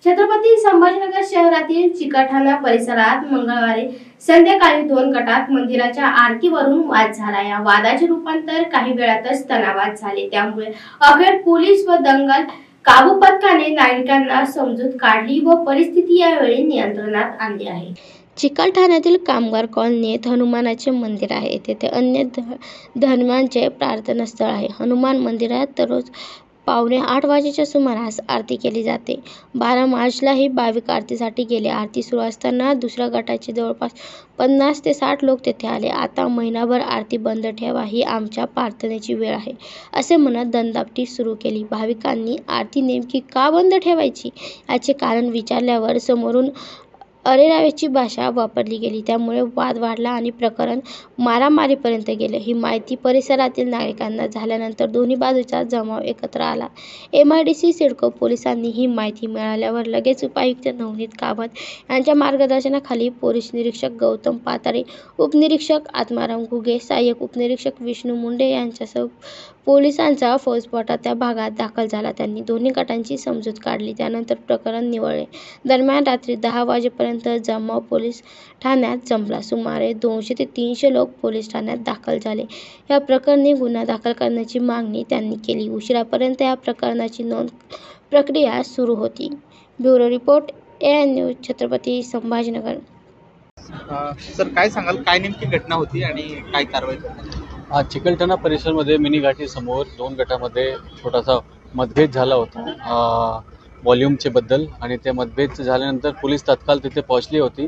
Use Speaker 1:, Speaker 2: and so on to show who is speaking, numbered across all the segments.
Speaker 1: छत्रपती संभाजीनगर शहरातील चिकलठाणा परिसरात मंगळवारी संध्याकाळी दोन गटात मंदिराच्या आरतीवरून वाद झाला। या वादाचे रूपांतर काही वेळातच तणावात झाले। त्यामुळे अखेर पोलीस व दंगल काबू पथकाने नागरिकांना समजूत काढली व परिस्थिती यावेळी नियंत्रणात आणली आहे। चिकलठाण्यातील कामगार कॉलनीत हनुमानाचे मंदिर आहे। तेथे अन्य धर्मांचे प्रार्थनास्थळ आहे। हनुमान मंदिरात रोज पावणे 8 वाजेच्या सुमारास आरती केली जाते। 12 मार्चलाही भाविक आरतीसाठी गेले। आरती सुरू असताना दुसऱ्या गटाचे जवळपास 50 ते 60 लोक तेथे आले। आता महिनाभर आरती बंद ठेवा, ही आमच्या प्रार्थनेची वेळ आहे, असे म्हणत दमदाटी सुरू केली। भाविकांनी आरती नेमकी का बंद ठेवायची याचे कारण विचारल्यावर समोरून अरेरावीची भाषा वापरली गेली। त्यामुळे वाद वाढला आणि प्रकरण मारामारीपर्यंत गेले। ही माहिती परिसरातील नागरिकांना झाल्यानंतर दोन्ही बाजूचा जमाव एकत्र आला। MIDC सिडको पोलिसांनी ही माहिती मिळाल्यावर लगेच उपायुक्त नवनीत कामत यांच्या मार्गदर्शनाखाली पोलीस निरीक्षक गौतम पातारे, उपनिरीक्षक आत्माराम घुगे, सहाय्यक उपनिरीक्षक विष्णू मुंडे यांच्यासह पोलिसांचा फौजफाटा त्या भागात दाखल झाला। त्यांनी दोन्ही गटांची समजूत काढली। त्यानंतर प्रकरण निवळले। दरम्यान रात्री 10 वाजेपर्यंत जमाव पोलीस ठाण्यात जमला। सुमारे 200 ते 300 लोक पोलीस ठाण्यात दाखल झाले। या प्रकरणी गुन्हा दाखल करण्याची मागणी त्यांनी केली। उशिरापर्यंत या प्रकरणाची नोंद प्रक्रिया सुरू होती। Bureau report AN news, Chhatrapati Sambhajinagar.
Speaker 2: Sir, काय सांगाल, काय नेमकी घटना होती आणि काय कारवाई करण्यात आली?
Speaker 3: आज चिकलठाणा परिसरमध्ये मिनी घाटी समोर दोन गटामध्ये छोटासा मतभेद झाला होता व्हॉल्यूमचे बद्दल, आणि त्या मतभेद झाल्यानंतर पोलीस तत्काळ तिथे पोहोचली होती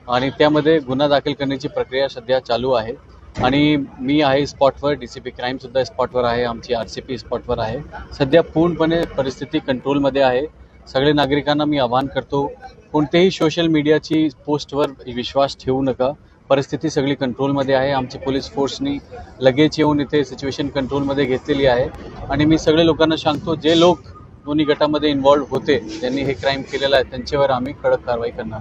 Speaker 3: आणि त्यामध्ये गुन्हा दाखल करण्याची प्रक्रिया सध्या चालू आहे। आणि मी आहे स्पॉटवर, DCP क्राईम सुद्धा स्पॉटवर आहे, आमची RCP स्पॉटवर आहे। सध्या पूर्णपणे परिस्थिती कंट्रोलमध्ये आहे। सगळे नागरिकांना मी आवाहन करतो, कोणतेही सोशल मीडियाची पोस्टवर विश्वास ठेवू नका। परिस्थिती सगळी कंट्रोलमध्ये आहे। आमची पोलीस फोर्सनी लगेच येऊन इथे सिच्युएशन कंट्रोलमध्ये घेतलेली आहे आणि मी सगळे लोकांना सांगतो, जे लोक दोन्ही गटामध्ये इन्व्हॉल्व होते, त्यांनी हे क्राईम केलेलं आहे, त्यांच्यावर आम्ही कडक कारवाई करणार।